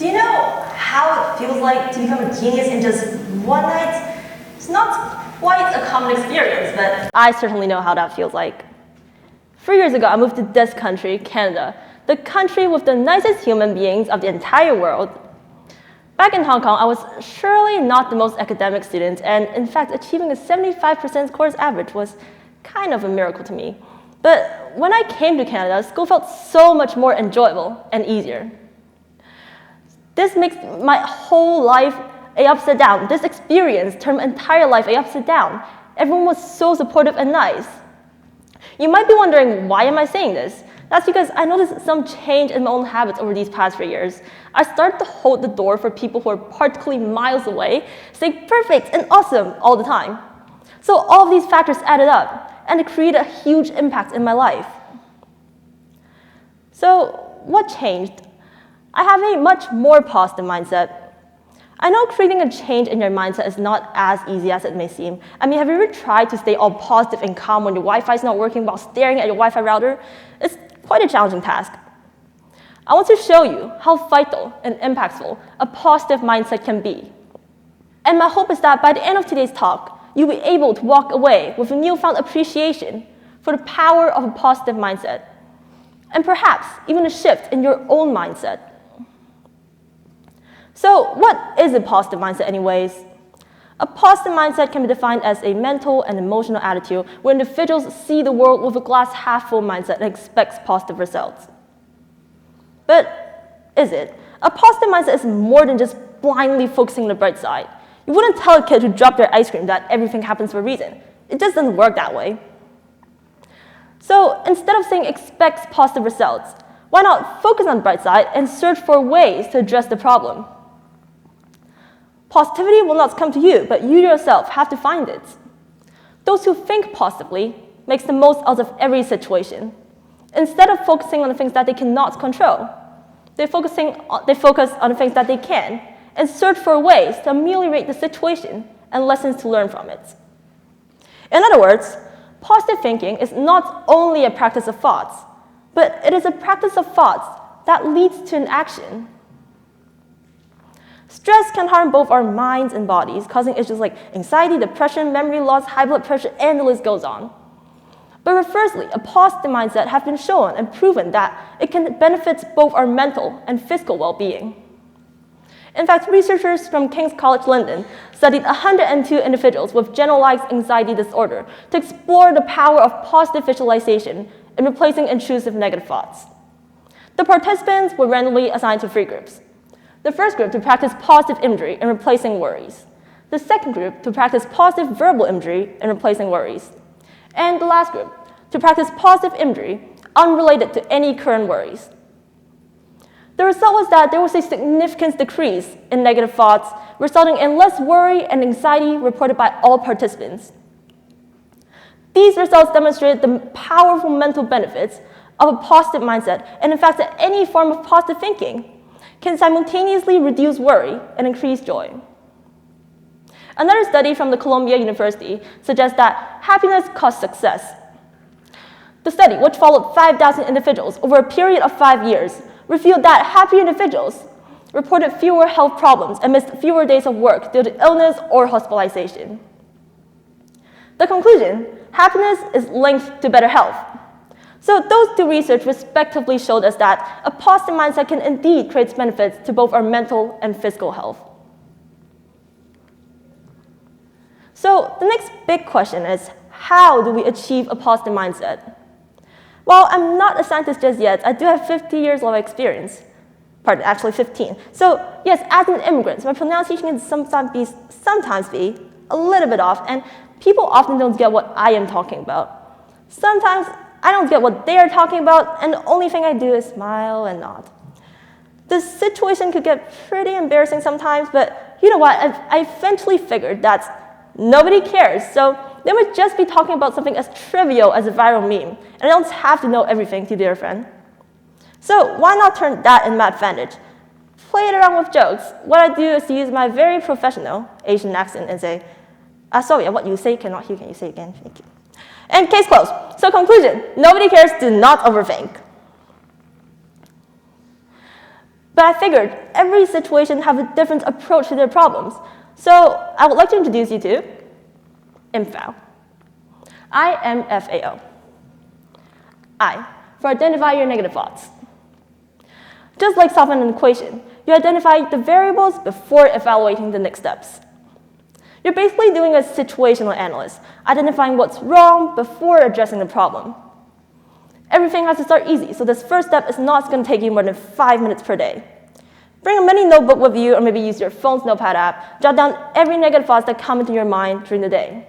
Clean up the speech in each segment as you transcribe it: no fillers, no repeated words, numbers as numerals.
Do you know how it feels like to become a genius in just one night? It's not quite a common experience, but I certainly know how that feels like. 3 years ago, I moved to this country, Canada, the country with the nicest human beings of the entire world. Back in Hong Kong, I was surely not the most academic student, and in fact, achieving a 75% course average was kind of a miracle to me. But when I came to Canada, school felt so much more enjoyable and easier. This makes my whole life upside down. This experience turned my entire life upside down. Everyone was so supportive and nice. You might be wondering, why am I saying this? That's because I noticed some change in my own habits over these past 3 years. I started to hold the door for people who are particularly miles away, saying perfect and awesome all the time. So all of these factors added up, and it created a huge impact in my life. So what changed? I have a much more positive mindset. I know creating a change in your mindset is not as easy as it may seem. I mean, have you ever tried to stay all positive and calm when your Wi-Fi is not working while staring at your Wi-Fi router? It's quite a challenging task. I want to show you how vital and impactful a positive mindset can be. And my hope is that by the end of today's talk, you'll be able to walk away with a newfound appreciation for the power of a positive mindset, and perhaps even a shift in your own mindset. So what is a positive mindset anyways? A positive mindset can be defined as a mental and emotional attitude where individuals see the world with a glass half full mindset and expects positive results. But is it? A positive mindset is more than just blindly focusing on the bright side. You wouldn't tell a kid who dropped their ice cream that everything happens for a reason. It just doesn't work that way. So instead of saying expects positive results, why not focus on the bright side and search for ways to address the problem? Positivity will not come to you, but you yourself have to find it. Those who think positively makes the most out of every situation. Instead of focusing on the things that they cannot control, they focus on the things that they can and search for ways to ameliorate the situation and lessons to learn from it. In other words, positive thinking is not only a practice of thoughts, but it is a practice of thoughts that leads to an action. Stress can harm both our minds and bodies, causing issues like anxiety, depression, memory loss, high blood pressure, and the list goes on. But reversely, a positive mindset has been shown and proven that it can benefit both our mental and physical well-being. In fact, researchers from King's College London studied 102 individuals with generalized anxiety disorder to explore the power of positive visualization in replacing intrusive negative thoughts. The participants were randomly assigned to 3 groups. The first group to practice positive imagery in replacing worries. The second group to practice positive verbal imagery in replacing worries. And the last group to practice positive imagery unrelated to any current worries. The result was that there was a significant decrease in negative thoughts, resulting in less worry and anxiety reported by all participants. These results demonstrated the powerful mental benefits of a positive mindset, and in fact that any form of positive thinking can simultaneously reduce worry and increase joy. Another study from the Columbia University suggests that happiness caused success. The study, which followed 5,000 individuals over a period of 5 years, revealed that happy individuals reported fewer health problems and missed fewer days of work due to illness or hospitalization. The conclusion, happiness is linked to better health. So those 2 research respectively showed us that a positive mindset can indeed create benefits to both our mental and physical health. So the next big question is, how do we achieve a positive mindset? While I'm not a scientist just yet, I do have 50 years of experience. Pardon, actually 15. So yes, as an immigrant, my pronunciation can sometimes be a little bit off, and people often don't get what I am talking about. Sometimes I don't get what they are talking about, and the only thing I do is smile and nod. The situation could get pretty embarrassing sometimes, but you know what? I eventually figured that nobody cares, so they would just be talking about something as trivial as a viral meme, and I don't have to know everything to be their friend. So why not turn that in my advantage? Play it around with jokes. What I do is to use my very professional Asian accent and say, sorry, what you say cannot hear, can you say again? Thank you. And case closed. So conclusion, nobody cares, do not overthink. But I figured every situation has a different approach to their problems. So I would like to introduce you to IMFAO. IMFAO. I, for identify your negative thoughts. Just like solving an equation, you identify the variables before evaluating the next steps. You're basically doing a situational analysis, identifying what's wrong before addressing the problem. Everything has to start easy, so this first step is not going to take you more than 5 minutes per day. Bring a mini notebook with you, or maybe use your phone's notepad app. Jot down every negative thoughts that come into your mind during the day.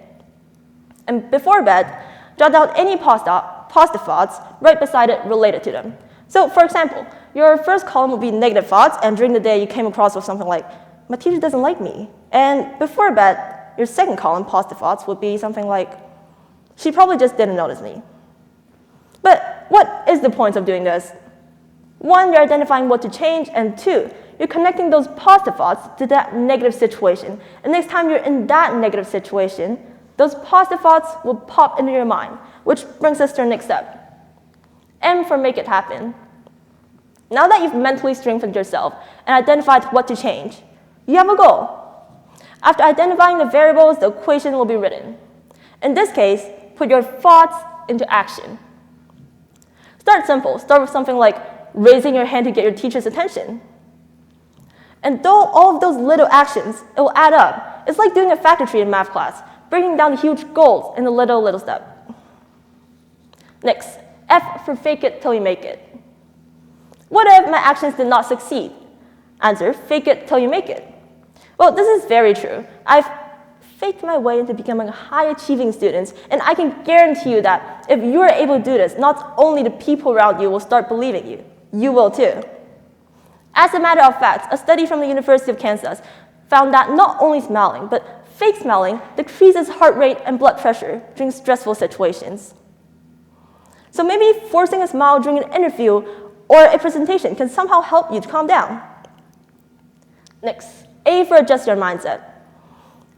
And before bed, jot down any positive thoughts right beside it related to them. So for example, your first column will be negative thoughts, and during the day you came across with something like, my teacher doesn't like me. And before bed, your second column, positive thoughts, would be something like, she probably just didn't notice me. But what is the point of doing this? 1, you're identifying what to change, and 2, you're connecting those positive thoughts to that negative situation. And next time you're in that negative situation, those positive thoughts will pop into your mind, which brings us to our next step. M for make it happen. Now that you've mentally strengthened yourself and identified what to change, you have a goal. After identifying the variables, the equation will be written. In this case, put your thoughts into action. Start simple. Start with something like raising your hand to get your teacher's attention. And though all of those little actions, it will add up. It's like doing a factor tree in math class, breaking down the huge goals in a little step. Next, F for fake it till you make it. What if my actions did not succeed? Answer, fake it till you make it. Well, this is very true. I've faked my way into becoming a high-achieving student, and I can guarantee you that if you are able to do this, not only the people around you will start believing you, you will too. As a matter of fact, a study from the University of Kansas found that not only smiling, but fake smiling decreases heart rate and blood pressure during stressful situations. So maybe forcing a smile during an interview or a presentation can somehow help you to calm down. Next, A for adjust your mindset.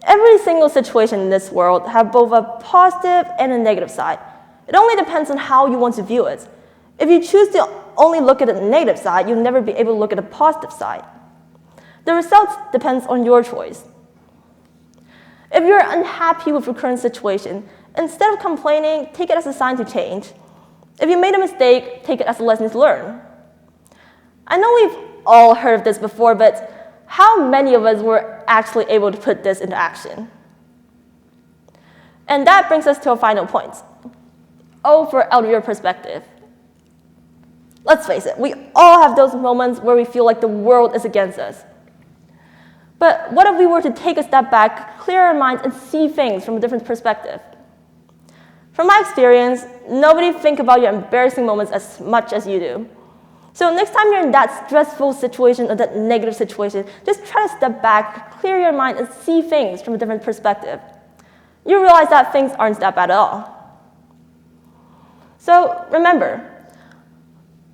Every single situation in this world has both a positive and a negative side. It only depends on how you want to view it. If you choose to only look at the negative side, you'll never be able to look at the positive side. The results depends on your choice. If you're unhappy with your current situation, instead of complaining, take it as a sign to change. If you made a mistake, take it as a lesson to learn. I know we've all heard of this before, but how many of us were actually able to put this into action? And that brings us to our final point. O for out of your perspective. Let's face it, we all have those moments where we feel like the world is against us. But what if we were to take a step back, clear our minds, and see things from a different perspective? From my experience, nobody thinks about your embarrassing moments as much as you do. So next time you're in that stressful situation or that negative situation, just try to step back, clear your mind, and see things from a different perspective. You realize that things aren't that bad at all. So remember,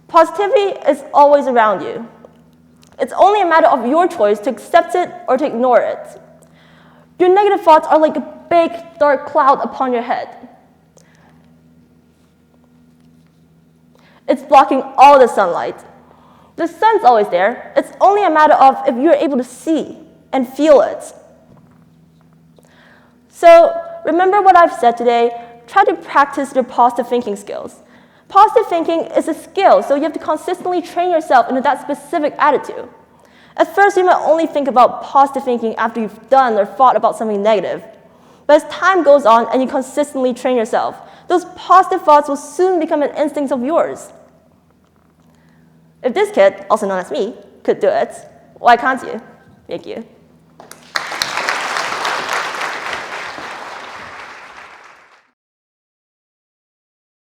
positivity is always around you. It's only a matter of your choice to accept it or to ignore it. Your negative thoughts are like a big, dark cloud upon your head. It's blocking all the sunlight. The sun's always there. It's only a matter of if you're able to see and feel it. So remember what I've said today. Try to practice your positive thinking skills. Positive thinking is a skill, so you have to consistently train yourself into that specific attitude. At first, you might only think about positive thinking after you've done or thought about something negative. But as time goes on and you consistently train yourself, those positive thoughts will soon become an instinct of yours. If this kid, also known as me, could do it, why can't you? Thank you.